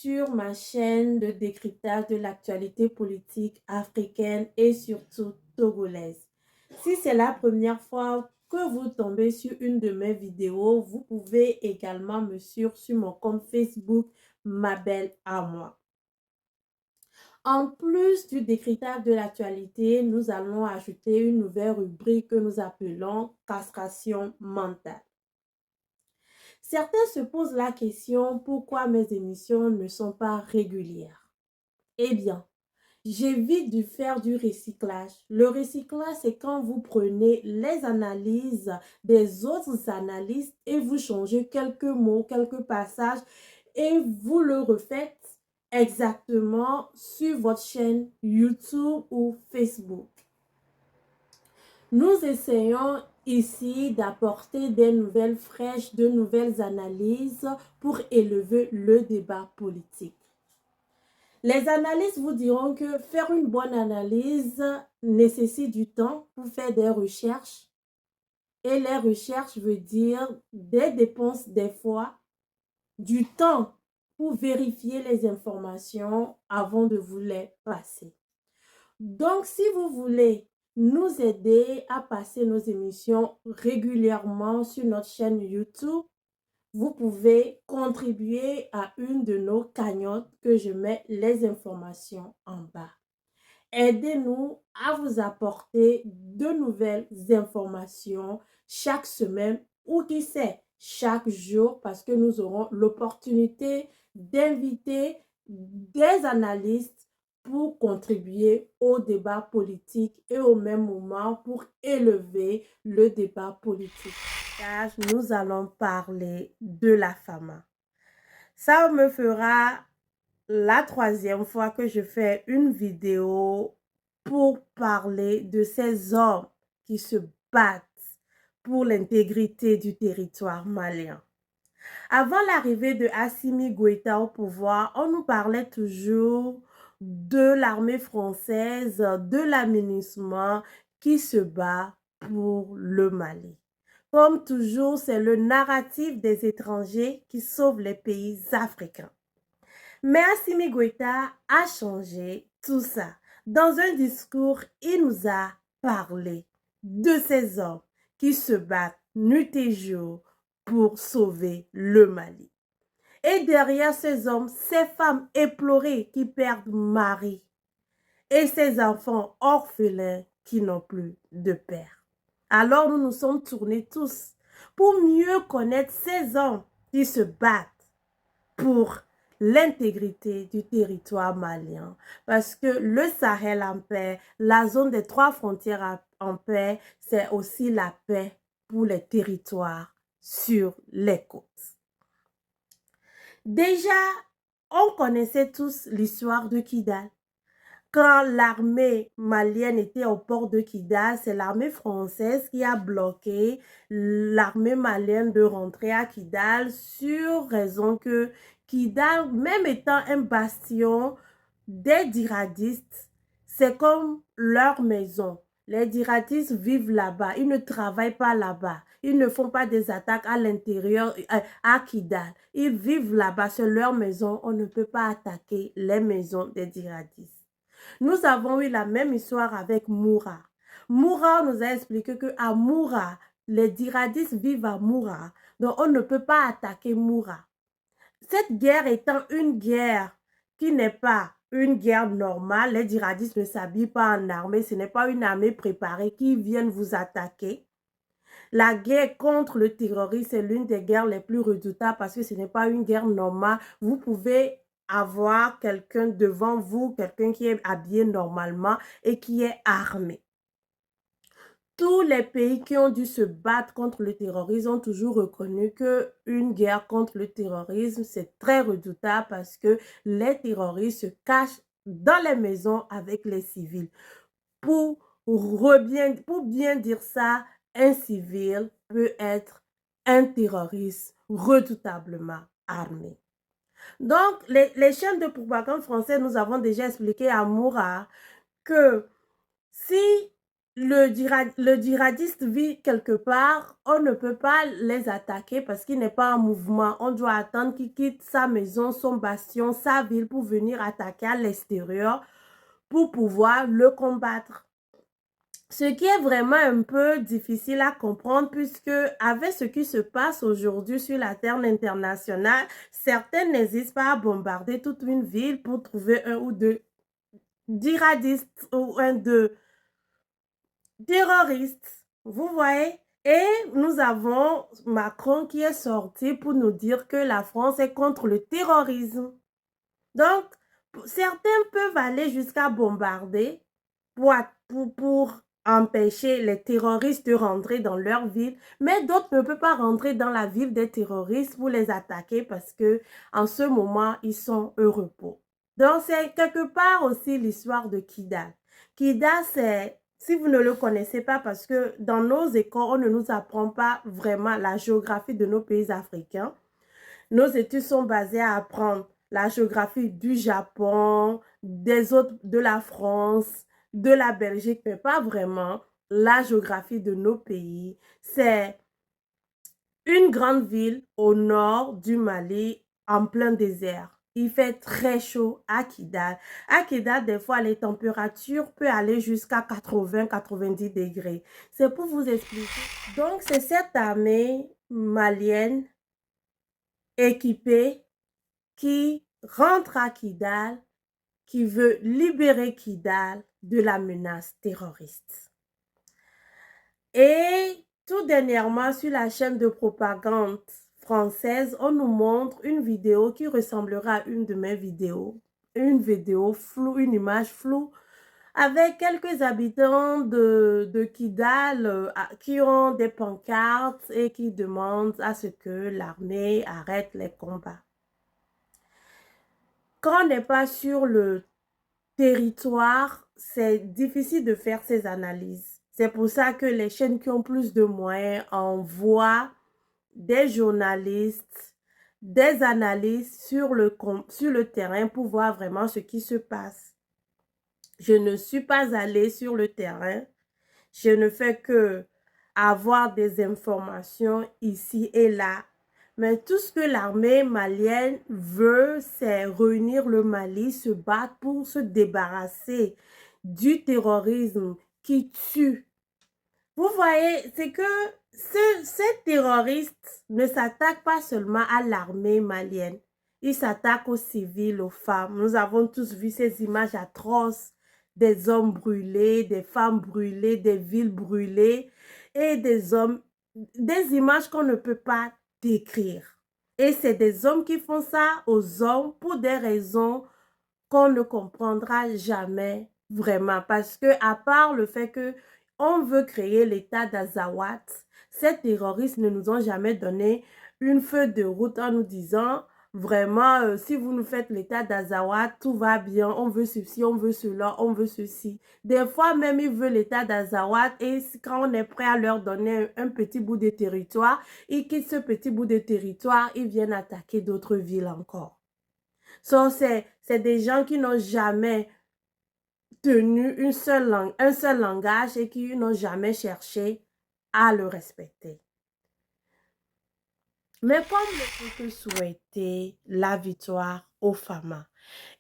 sur ma chaîne de décryptage de l'actualité politique africaine et surtout togolaise. Si c'est la première fois que vous tombez sur une de mes vidéos, vous pouvez également me suivre sur mon compte Facebook, Ma Belle à moi. En plus du décryptage de l'actualité, nous allons ajouter une nouvelle rubrique que nous appelons castration mentale. Certains se posent la question pourquoi mes émissions ne sont pas régulières. Eh bien, j'évite de faire du recyclage. Le recyclage, c'est quand vous prenez les analyses des autres analystes et vous changez quelques mots, quelques passages et vous le refaites exactement sur votre chaîne YouTube ou Facebook. Nous essayons ici d'apporter des nouvelles fraîches, de nouvelles analyses pour élever le débat politique. Les analystes vous diront que faire une bonne analyse nécessite du temps pour faire des recherches. Et les recherches veut dire des dépenses des fois, du temps pour vérifier les informations avant de vous les passer. Donc, si vous voulez nous aider à passer nos émissions régulièrement sur notre chaîne YouTube, vous pouvez contribuer à une de nos cagnottes que je mets les informations en bas. Aidez-nous à vous apporter de nouvelles informations chaque semaine ou qui sait, chaque jour parce que nous aurons l'opportunité d'inviter des analystes pour contribuer au débat politique et au même moment pour élever le débat politique. Nous allons parler de la fama. Ça me fera la troisième fois que je fais une vidéo pour parler de ces hommes qui se battent pour l'intégrité du territoire malien. Avant l'arrivée de Assimi Goïta au pouvoir, on nous parlait toujours de l'armée française, de l'aménagement qui se bat pour le Mali. Comme toujours, c'est le narratif des étrangers qui sauve les pays africains. Mais Assimi Goïta a changé tout ça. Dans un discours, il nous a parlé de ces hommes qui se battent nuit et jour pour sauver le Mali. Et derrière ces hommes, ces femmes éplorées qui perdent mari et ces enfants orphelins qui n'ont plus de père. Alors nous nous sommes tournés tous pour mieux connaître ces hommes qui se battent pour l'intégrité du territoire malien. Parce que le Sahel en paix, la zone des 3 frontières en paix, c'est aussi la paix pour les territoires sur les côtes. Déjà, on connaissait tous l'histoire de Kidal. Quand l'armée malienne était au port de Kidal, c'est l'armée française qui a bloqué l'armée malienne de rentrer à Kidal sur raison que Kidal, même étant un bastion des djihadistes, c'est comme leur maison. Les djihadistes vivent là-bas, ils ne travaillent pas là-bas, ils ne font pas des attaques à l'intérieur, à Kidal. Ils vivent là-bas, c'est leur maison, on ne peut pas attaquer les maisons des djihadistes. Nous avons eu la même histoire avec Moura. Moura nous a expliqué qu'à Moura, les djihadistes vivent à Moura, donc on ne peut pas attaquer Moura. Cette guerre étant une guerre qui n'est pas une guerre normale, les djihadistes ne s'habillent pas en armée, ce n'est pas une armée préparée qui vienne vous attaquer. La guerre contre le terrorisme est l'une des guerres les plus redoutables parce que ce n'est pas une guerre normale. Vous pouvez avoir quelqu'un devant vous, quelqu'un qui est habillé normalement et qui est armé. Tous les pays qui ont dû se battre contre le terrorisme ont toujours reconnu qu'une guerre contre le terrorisme, c'est très redoutable parce que les terroristes se cachent dans les maisons avec les civils. Pour bien dire ça, un civil peut être un terroriste redoutablement armé. Donc, les chaînes de propagande françaises nous avons déjà expliqué à Moura que si le djihadiste vit quelque part, on ne peut pas les attaquer parce qu'il n'est pas en mouvement. On doit attendre qu'il quitte sa maison, son bastion, sa ville pour venir attaquer à l'extérieur pour pouvoir le combattre. Ce qui est vraiment un peu difficile à comprendre puisque avec ce qui se passe aujourd'hui sur la terre internationale, certains n'hésitent pas à bombarder toute une ville pour trouver un ou deux djihadistes ou un de terroristes. Vous voyez? Et nous avons Macron qui est sorti pour nous dire que la France est contre le terrorisme. Donc, certains peuvent aller jusqu'à bombarder pour empêcher les terroristes de rentrer dans leur ville, mais d'autres ne peuvent pas rentrer dans la ville des terroristes pour les attaquer parce que en ce moment, ils sont au repos. Donc, c'est quelque part aussi l'histoire de Kidal. Kidal, c'est, si vous ne le connaissez pas, parce que dans nos écoles, on ne nous apprend pas vraiment la géographie de nos pays africains. Nos études sont basées à apprendre la géographie du Japon, des autres, de la France, de la Belgique, mais pas vraiment la géographie de nos pays. C'est une grande ville au nord du Mali, en plein désert. Il fait très chaud à Kidal. À Kidal, des fois, les températures peuvent aller jusqu'à 80-90 degrés. C'est pour vous expliquer. Donc, c'est cette armée malienne équipée qui rentre à Kidal, qui veut libérer Kidal de la menace terroriste. Et tout dernièrement, sur la chaîne de propagande française, on nous montre une vidéo qui ressemblera à une de mes vidéos. Une vidéo floue, une image floue, avec quelques habitants de Kidal qui ont des pancartes et qui demandent à ce que l'armée arrête les combats. Quand on n'est pas sur le territoire, c'est difficile de faire ces analyses. C'est pour ça que les chaînes qui ont plus de moyens envoient des journalistes, des analystes sur le terrain pour voir vraiment ce qui se passe. Je ne suis pas allée sur le terrain. Je ne fais que avoir des informations ici et là. Mais tout ce que l'armée malienne veut, c'est réunir le Mali, se battre pour se débarrasser du terrorisme qui tue. Vous voyez, c'est que ces terroristes ne s'attaquent pas seulement à l'armée malienne. Ils s'attaquent aux civils, aux femmes. Nous avons tous vu ces images atroces des hommes brûlés, des femmes brûlées, des villes brûlées et des hommes, des images qu'on ne peut pas décrire. Et c'est des hommes qui font ça aux hommes pour des raisons qu'on ne comprendra jamais vraiment. Parce que à part le fait que on veut créer l'État d'Azawad, ces terroristes ne nous ont jamais donné une feuille de route en nous disant vraiment, si vous nous faites l'État d'Azawad, tout va bien, on veut ceci, on veut cela, on veut ceci. Des fois même, ils veulent l'État d'Azawad et quand on est prêt à leur donner un petit bout de territoire, ils quittent ce petit bout de territoire, ils viennent attaquer d'autres villes encore. So, c'est des gens qui n'ont jamais tenu un seul langage et qui n'ont jamais cherché à le respecter. Mais comme ne peut que souhaiter la victoire aux femmes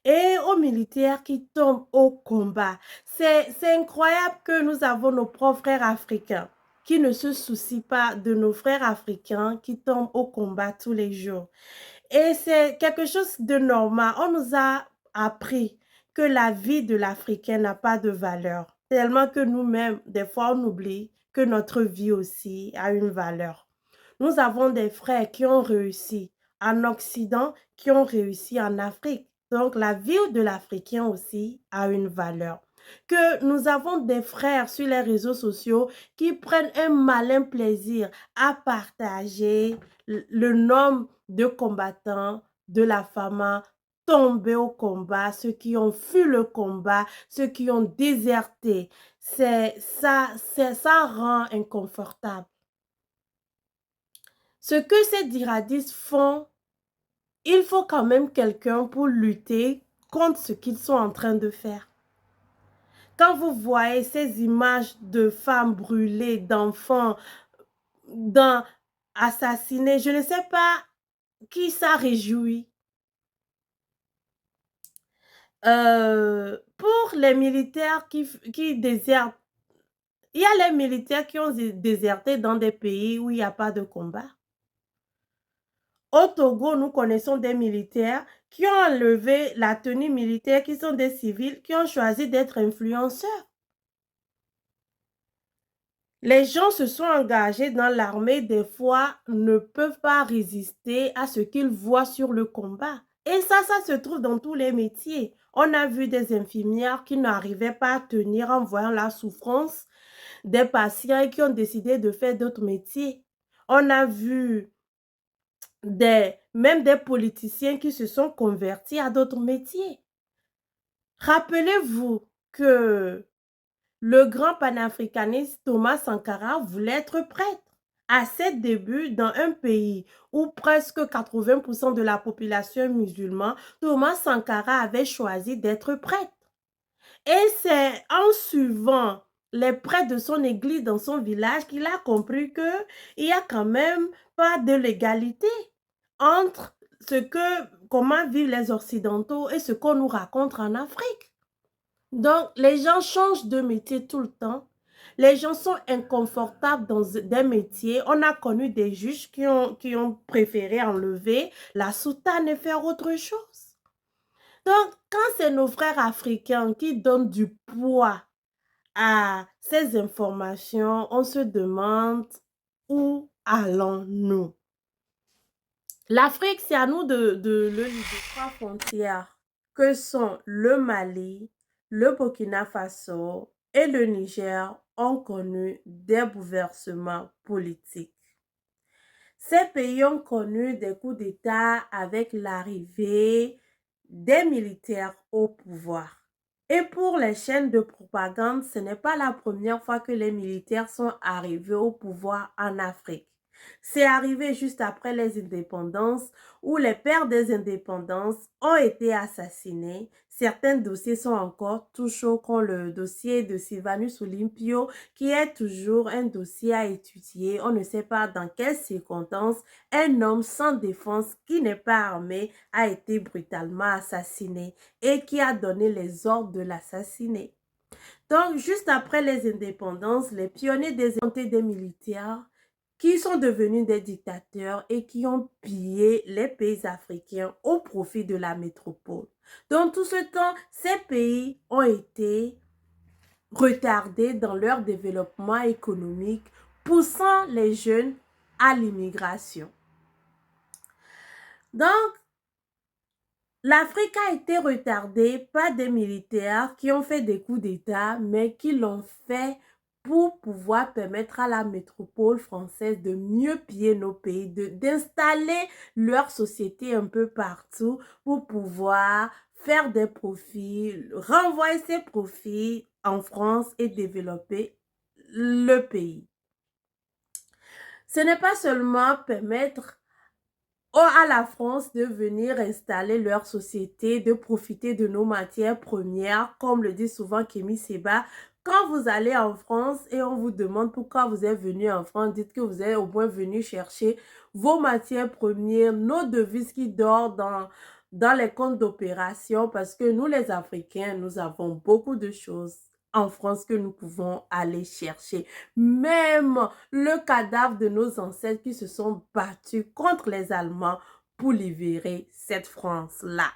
et aux militaires qui tombent au combat, c'est incroyable que nous avons nos propres frères africains qui ne se soucient pas de nos frères africains qui tombent au combat tous les jours. Et c'est quelque chose de normal. On nous a appris que la vie de l'Africain n'a pas de valeur. Tellement que nous-mêmes, des fois, on oublie que notre vie aussi a une valeur. Nous avons des frères qui ont réussi en Occident, qui ont réussi en Afrique. Donc, la vie de l'Africain aussi a une valeur. Que nous avons des frères sur les réseaux sociaux qui prennent un malin plaisir à partager le nom de combattants de la femme tombés au combat, ceux qui ont fui le combat, ceux qui ont déserté. Ça rend inconfortable. Ce que ces djihadistes font, il faut quand même quelqu'un pour lutter contre ce qu'ils sont en train de faire. Quand vous voyez ces images de femmes brûlées, d'enfants assassinés, je ne sais pas qui ça réjouit. Pour les militaires qui désertent, il y a les militaires qui ont déserté dans des pays où il n'y a pas de combat. Au Togo, nous connaissons des militaires qui ont enlevé la tenue militaire, qui sont des civils, qui ont choisi d'être influenceurs. Les gens se sont engagés dans l'armée, des fois, ne peuvent pas résister à ce qu'ils voient sur le combat. Et ça se trouve dans tous les métiers. On a vu des infirmières qui n'arrivaient pas à tenir en voyant la souffrance des patients et qui ont décidé de faire d'autres métiers. On a vu même des politiciens qui se sont convertis à d'autres métiers. Rappelez-vous que le grand panafricaniste Thomas Sankara voulait être prêtre. À ses débuts, dans un pays où presque 80% de la population est musulmane, Thomas Sankara avait choisi d'être prêtre. Et c'est en suivant les prêtres de son église dans son village qu'il a compris qu'il n'y a quand même pas de l'égalité entre comment vivent les Occidentaux et ce qu'on nous raconte en Afrique. Donc, les gens changent de métier tout le temps. Les gens sont inconfortables dans des métiers. On a connu des juges qui ont préféré enlever la soutane et faire autre chose. Donc, quand c'est nos frères africains qui donnent du poids à ces informations, on se demande où allons-nous? L'Afrique, c'est à nous de le lier de 3 frontières que sont le Mali, le Burkina Faso et le Niger ont connu des bouleversements politiques. Ces pays ont connu des coups d'État avec l'arrivée des militaires au pouvoir. Et pour les chaînes de propagande, ce n'est pas la première fois que les militaires sont arrivés au pouvoir en Afrique. C'est arrivé juste après les indépendances où les pères des indépendances ont été assassinés. Certains dossiers sont encore tout chauds comme le dossier de Sylvanus Olympio qui est toujours un dossier à étudier. On ne sait pas dans quelles circonstances un homme sans défense qui n'est pas armé a été brutalement assassiné et qui a donné les ordres de l'assassiner. Donc, juste après les indépendances, les pionniers des militaires qui sont devenus des dictateurs et qui ont pillé les pays africains au profit de la métropole. Dans tout ce temps, ces pays ont été retardés dans leur développement économique, poussant les jeunes à l'immigration. Donc, l'Afrique a été retardée par des militaires qui ont fait des coups d'État, mais qui l'ont fait pour pouvoir permettre à la métropole française de mieux piller nos pays, d'installer leur société un peu partout pour pouvoir faire des profits, renvoyer ces profits en France et développer le pays. Ce n'est pas seulement permettre à la France de venir installer leur société, de profiter de nos matières premières, comme le dit souvent Kémy Séba. Quand vous allez en France et on vous demande pourquoi vous êtes venu en France, dites que vous êtes au moins venu chercher vos matières premières, nos devises qui dorment dans les comptes d'opération, parce que nous, les Africains, nous avons beaucoup de choses en France que nous pouvons aller chercher. Même le cadavre de nos ancêtres qui se sont battus contre les Allemands pour libérer cette France-là.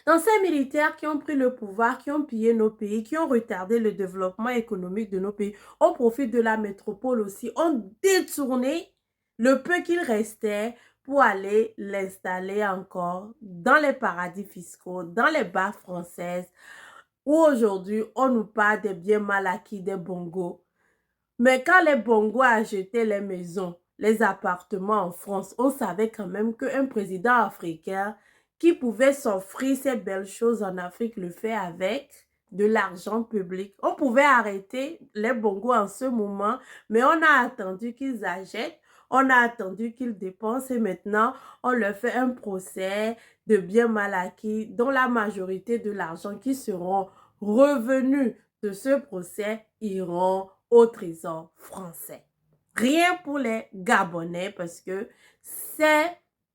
Donc, ces militaires qui ont pris le pouvoir, qui ont pillé nos pays, qui ont retardé le développement économique de nos pays, au profit de la métropole aussi, ont détourné le peu qu'il restait pour aller l'installer encore dans les paradis fiscaux, dans les bases françaises, où aujourd'hui, on nous parle des biens mal acquis des bongos. Mais quand les bongos achetaient les maisons, les appartements en France, on savait quand même qu'un président africain qui pouvait s'offrir ces belles choses en Afrique le fait avec de l'argent public. On pouvait arrêter les bongos en ce moment, mais on a attendu qu'ils achètent, on a attendu qu'ils dépensent et maintenant, on leur fait un procès de biens mal acquis dont la majorité de l'argent qui seront revenus de ce procès iront au trésor français. Rien pour les Gabonais parce que ces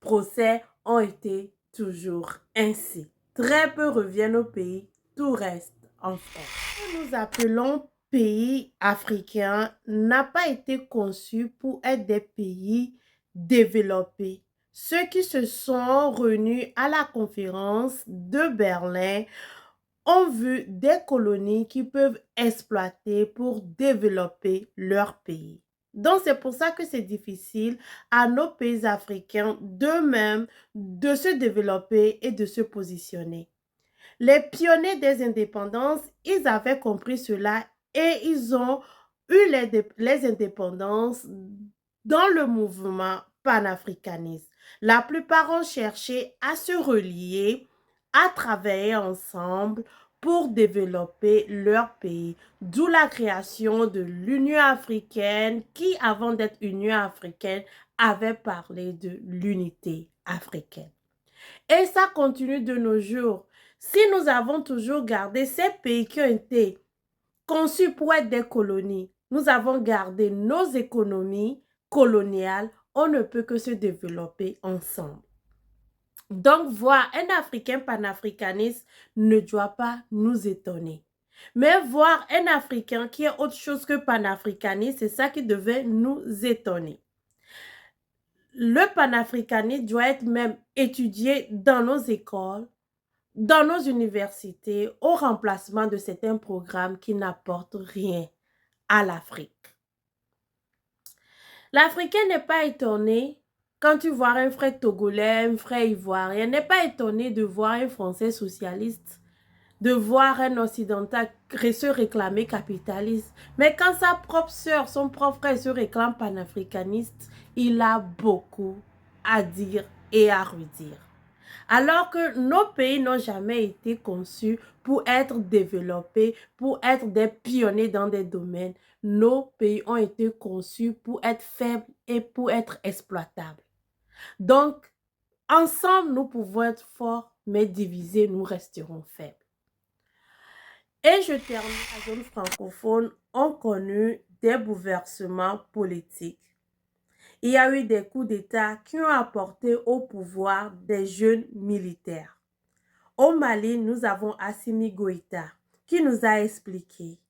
procès ont été toujours ainsi. Très peu reviennent au pays, tout reste en France. Ce que nous appelons pays africains n'a pas été conçu pour être des pays développés. Ceux qui se sont réunis à la conférence de Berlin ont vu des colonies qui peuvent exploiter pour développer leur pays. Donc, c'est pour ça que c'est difficile à nos pays africains d'eux-mêmes de se développer et de se positionner. Les pionniers des indépendances, ils avaient compris cela et ils ont eu les indépendances dans le mouvement panafricaniste. La plupart ont cherché à se relier, à travailler ensemble pour développer leur pays. D'où la création de l'Union africaine qui, avant d'être Union africaine, avait parlé de l'unité africaine. Et ça continue de nos jours. Si nous avons toujours gardé ces pays qui ont été conçus pour être des colonies, nous avons gardé nos économies coloniales, on ne peut que se développer ensemble. Donc, voir un Africain panafricaniste ne doit pas nous étonner. Mais voir un Africain qui est autre chose que panafricaniste, c'est ça qui devait nous étonner. Le panafricanisme doit être même étudié dans nos écoles, dans nos universités, au remplacement de certains programmes qui n'apportent rien à l'Afrique. L'Africain n'est pas étonné quand tu vois un frère togolais, un frère ivoirien, n'est pas étonné de voir un Français socialiste, de voir un occidental se réclamer capitaliste. Mais quand sa propre sœur, son propre frère se réclame panafricaniste, il a beaucoup à dire et à redire. Alors que nos pays n'ont jamais été conçus pour être développés, pour être des pionniers dans des domaines. Nos pays ont été conçus pour être faibles et pour être exploitables. Donc, ensemble, nous pouvons être forts, mais divisés, nous resterons faibles. Et je termine, la zone francophone ont connu des bouleversements politiques. Il y a eu des coups d'État qui ont apporté au pouvoir des jeunes militaires. Au Mali, nous avons Assimi Goïta qui nous a expliqué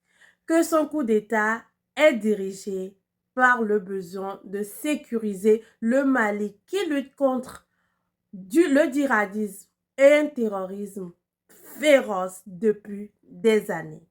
que son coup d'État est dirigé par le besoin de sécuriser le Mali qui lutte contre le djihadisme et un terrorisme féroce depuis des années.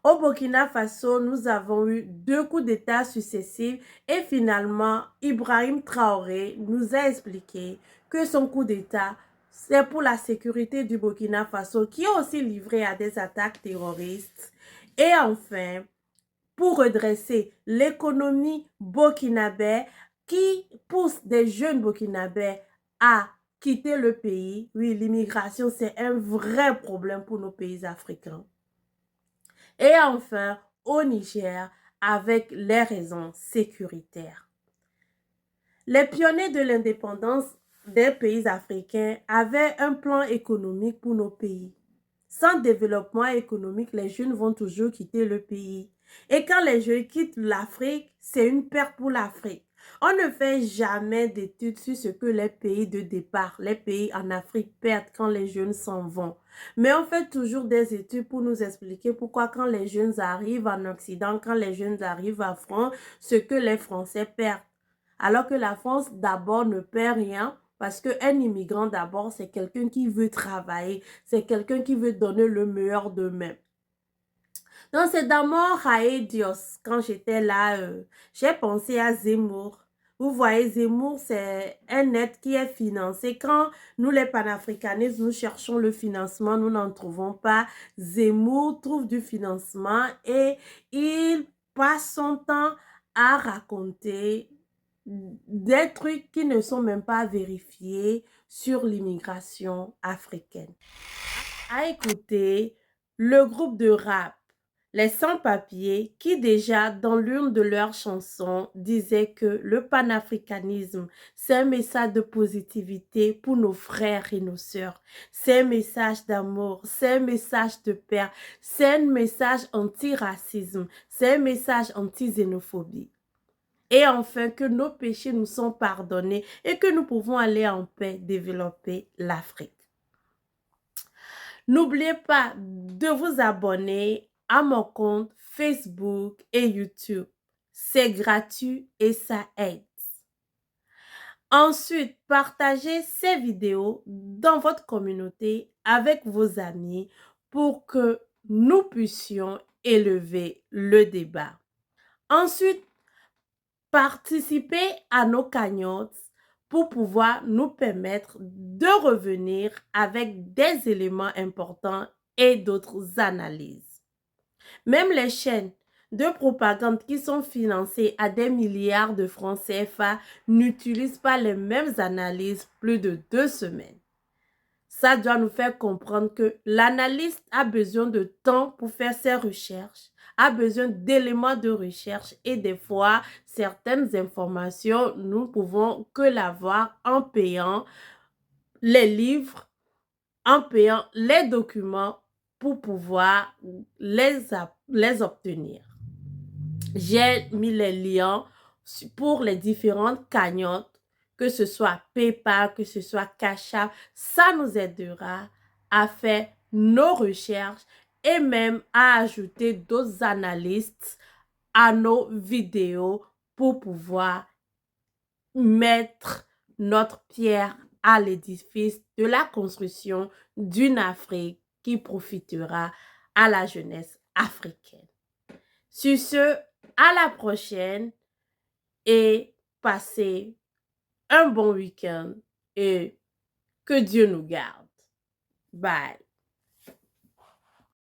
Au Burkina Faso, nous avons eu 2 coups d'État successifs et finalement, Ibrahim Traoré nous a expliqué que son coup d'État, c'est pour la sécurité du Burkina Faso qui est aussi livré à des attaques terroristes. Et enfin, pour redresser l'économie burkinabé qui pousse des jeunes burkinabés à quitter le pays. Oui, l'immigration, c'est un vrai problème pour nos pays africains. Et enfin, au Niger, avec les raisons sécuritaires. Les pionniers de l'indépendance des pays africains avaient un plan économique pour nos pays. Sans développement économique, les jeunes vont toujours quitter le pays. Et quand les jeunes quittent l'Afrique, c'est une perte pour l'Afrique. On ne fait jamais d'études sur ce que les pays de départ, les pays en Afrique perdent quand les jeunes s'en vont. Mais on fait toujours des études pour nous expliquer pourquoi quand les jeunes arrivent en Occident, quand les jeunes arrivent en France, ce que les Français perdent. Alors que la France d'abord ne perd rien parce qu'un immigrant d'abord c'est quelqu'un qui veut travailler, c'est quelqu'un qui veut donner le meilleur d'eux-mêmes. Donc c'est dans mon Rae Dios, quand j'étais là, j'ai pensé à Zemmour. Vous voyez, Zemmour, c'est un être qui est financé. Quand nous, les panafricanistes, nous cherchons le financement, nous n'en trouvons pas. Zemmour trouve du financement et il passe son temps à raconter des trucs qui ne sont même pas vérifiés sur l'immigration africaine. À écouter le groupe de rap les sans-papiers qui déjà dans l'une de leurs chansons disaient que le panafricanisme, c'est un message de positivité pour nos frères et nos sœurs. C'est un message d'amour, c'est un message de paix, c'est un message anti-racisme, c'est un message anti-xénophobie. Et enfin, que nos péchés nous sont pardonnés et que nous pouvons aller en paix développer l'Afrique. N'oubliez pas de vous abonner à mon compte Facebook et YouTube. C'est gratuit et ça aide. Ensuite, partagez ces vidéos dans votre communauté avec vos amis pour que nous puissions élever le débat. Ensuite, participez à nos cagnottes pour pouvoir nous permettre de revenir avec des éléments importants et d'autres analyses. Même les chaînes de propagande qui sont financées à des milliards de francs CFA n'utilisent pas les mêmes analyses plus de 2 semaines. Ça doit nous faire comprendre que l'analyste a besoin de temps pour faire ses recherches, a besoin d'éléments de recherche et des fois, certaines informations, nous ne pouvons que l'avoir en payant les livres, en payant les documents pour pouvoir les obtenir. J'ai mis les liens pour les différentes cagnottes, que ce soit PayPal, que ce soit Cash App. Ça nous aidera à faire nos recherches et même à ajouter d'autres analystes à nos vidéos pour pouvoir mettre notre pierre à l'édifice de la construction d'une Afrique qui profitera à la jeunesse africaine. Sur ce, à la prochaine et passez un bon week-end et que Dieu nous garde. Bye.